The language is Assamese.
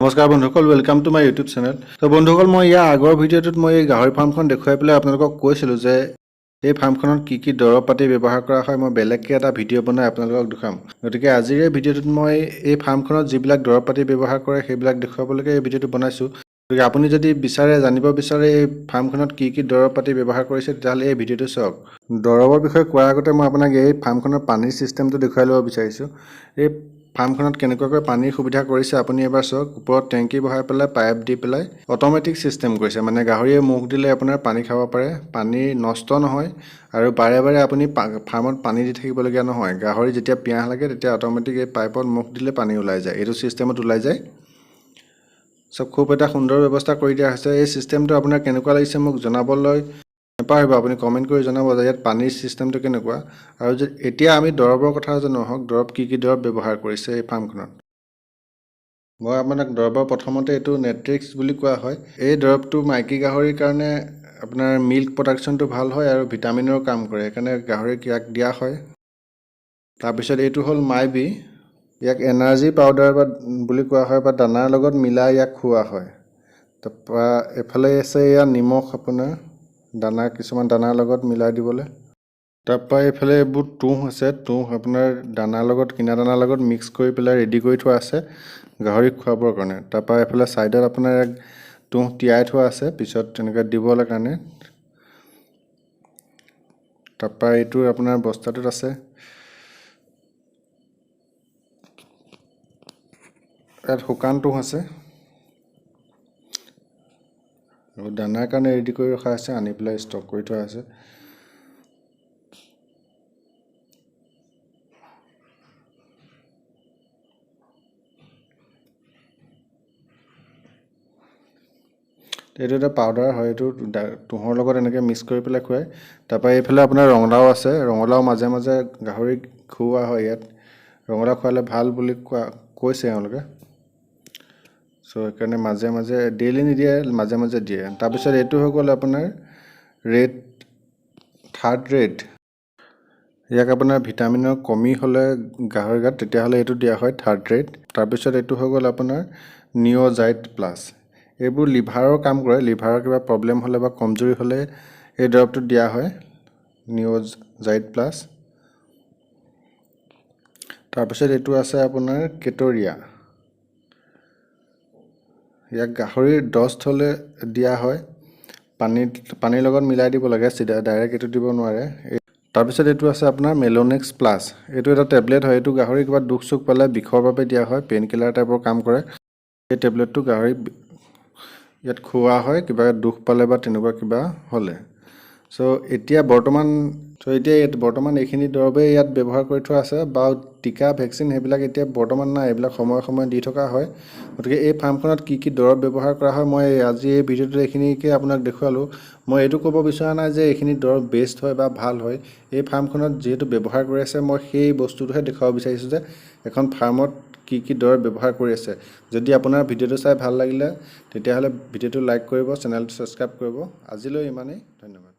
নমস্কাৰ বন্ধুসকল, welcome to my YouTube channel. তো বন্ধুসকল, মই ইয়াৰ আগৰ ভিডিঅ'টোত মই এই গাহৰি ফাৰ্মখন দেখুৱাই পেলাই আপোনালোকক কৈছিলোঁ যে এই ফাৰ্মখনত কি কি দৰৱ পাতি ব্যৱহাৰ কৰা হয় মই বেলেগকৈ এটা ভিডিঅ' বনাই আপোনালোকক দেখাম। গতিকে আজিৰ এই ভিডিঅ'টোত মই এই ফাৰ্মখনত যিবিলাক দৰৱ পাতি ব্যৱহাৰ কৰে সেইবিলাক দেখুৱাবলৈকে এই ভিডিঅ'টো বনাইছোঁ। গতিকে আপুনি যদি জানিব বিচাৰে এই ফাৰ্মখনত কি কি দৰৱ পাতি ব্যৱহাৰ কৰিছে তেতিয়াহ'লে এই ভিডিঅ'টো চাওক। দৰৱৰ বিষয়ে কোৱাৰ আগতে মই আপোনাক এই ফাৰ্মখনৰ পানীৰ ছিষ্টেমটো দেখুৱাই ল'ব বিচাৰিছোঁ। এই ফাৰ্মখনত কেনেকুৱাকৈ পানীৰ সুবিধা কৰিছে আপুনি এবাৰ চাওক। ওপৰত টেংকি বহাই পেলাই পাইপ দি পেলাই অট'মেটিক ছিষ্টেম কৰিছে, মানে গাহৰিয়ে মুখ দিলে আপোনাৰ পানী খাব পাৰে, পানী নষ্ট নহয় আৰু বাৰে বাৰে আপুনি ফাৰ্মত পানী দি থাকিবলগীয়া নহয়। গাহৰি যেতিয়া পিয়াহ লাগে তেতিয়া অট'মেটিক এই পাইপত মুখ দিলে পানী ওলাই যায়, এইটো ছিষ্টেমত ওলাই যায়। চব খুব এটা সুন্দৰ ব্যৱস্থা কৰি দিয়া হৈছে। এই ছিষ্টেমটো আপোনাৰ কেনেকুৱা লাগিছে মোক জনাবলৈ নাপাহৰিব, আপুনি কমেণ্ট কৰি জনাব যে ইয়াত পানীৰ ছিষ্টেমটো কেনেকুৱা। আৰু এতিয়া আমি দৰৱৰ কথা জানো আহক, দৰৱ কি কি দৰৱ ব্যৱহাৰ কৰিছে এই ফাৰ্মখনত। মই আপোনাক দৰৱৰ প্ৰথমতে এইটো নেট্ৰিক্স বুলি কোৱা হয়। এই দৰৱটো মাইকী গাহৰিৰ কাৰণে আপোনাৰ মিল্ক প্ৰডাকশ্যনটো ভাল হয় আৰু ভিটামিনৰ কাম কৰে, সেইকাৰণে গাহৰিক ইয়াক দিয়া হয়। তাৰপিছত এইটো হ'ল মাইবি, ইয়াক এনাৰ্জি পাউডাৰ বুলি কোৱা হয় বা দানাৰ লগত মিলাই ইয়াক খুওৱা হয়। তাৰপৰা এফালে আছে এয়া নিমখ, আপোনাৰ কিছুমান দানাৰ লগত মিলাই দিবলৈ। তাৰপৰা এইফালে এইবোৰ তুঁহ আছে, তুঁহ আপোনাৰ দানাৰ লগত কিনা দানাৰ লগত মিক্স কৰি পেলাই ৰেডি কৰি থোৱা আছে গাহৰিক খুৱাবৰ কাৰণে। তাৰপৰা এইফালে ছাইডত আপোনাৰ তুঁহ তিয়াই থোৱা আছে পিছত তেনেকৈ দিবলৈ কাৰণে। তাৰপৰা এইটো আপোনাৰ বস্তাটোত আছে। ইয়াত শুকান তুঁহ আছে আৰু দানাৰ কাৰণে ৰেডি কৰি ৰখা আছে, আনি পেলাই ষ্টক কৰি থোৱা আছে। এইটো এটা পাউডাৰ হয়, এইটো তুঁহৰ লগত এনেকৈ মিক্স কৰি পেলাই খুৱায়। তাৰপৰা এইফালে আপোনাৰ ৰঙালাও আছে, ৰঙালাও মাজে মাজে গাহৰিক খুওৱা হয়। ইয়াত ৰঙালাও খোৱালে ভাল বুলি কৈছে এওঁলোকে। চ' সেইকাৰণে মাজে মাজে ডেইলি নিদিয়ে, মাজে মাজে দিয়ে। তাৰপিছত এইটো হৈ গ'ল আপোনাৰ থাৰ্ড ৰেড। ইয়াক আপোনাৰ ভিটামিনৰ কমি হ'লে গাহৰি গাত তেতিয়াহ'লে এইটো দিয়া হয় থাৰ্ড ৰেড। তাৰপিছত এইটো হৈ গ'ল আপোনাৰ নিঅ'জাইট প্লাছ। এইবোৰ লিভাৰৰ কাম কৰে, লিভাৰৰ কিবা প্ৰব্লেম হ'লে বা কমজুৰি হ'লে এই দৰৱটো দিয়া হয়, নিঅ'জাইট প্লাছ। তাৰপিছত এইটো আছে আপোনাৰ কেটৰিয়া। ইয়াক গাহৰিৰ ডষ্ট হ'লে দিয়া হয়, পানীৰ লগত মিলাই দিব লাগে, চিধা ডাইৰেক্ট এইটো দিব নোৱাৰে। তাৰপিছত এইটো আছে আপোনাৰ মেলোনেক্স প্লাছ। এইটো এটা টেবলেট হয়, এইটো গাহৰি কিবা দুখ চুখ পালে বিষৰ বাবে দিয়া হয়, পেইন কিলাৰ টাইপৰ কাম কৰে। এই টেবলেটটো গাহৰি ইয়াত খুওৱা হয় কিবা দুখ পালে বা তেনেকুৱা কিবা হ'লে। এতিয়া বৰ্তমান এইখিনি দৰৱেই ইয়াত ব্যৱহাৰ কৰি থোৱা আছে, বা টিকা ভেকচিন সেইবিলাক এতিয়া বৰ্তমান নাই, এইবিলাক সময়ে সময়ে দি থকা হয়। গতিকে এই ফাৰ্মখনত কি কি দৰৱ ব্যৱহাৰ কৰা হয় মই আজি এই ভিডিঅ'টোত এইখিনিকে আপোনাক দেখুৱালোঁ। মই এইটো ক'ব বিচৰা নাই যে এইখিনি দৰৱ বেষ্ট হয় বা ভাল হয়। এই ফাৰ্মখনত যিহেতু ব্যৱহাৰ কৰি আছে মই সেই বস্তুটোহে দেখুৱাব বিচাৰিছোঁ যে এখন ফাৰ্মত কি কি দৰৱ ব্যৱহাৰ কৰি আছে। যদি আপোনাৰ ভিডিঅ'টো চাই ভাল লাগিলে তেতিয়াহ'লে ভিডিঅ'টো লাইক কৰিব, চেনেলটো ছাবস্ক্ৰাইব কৰিব। আজিলৈ ইমানেই, ধন্যবাদ।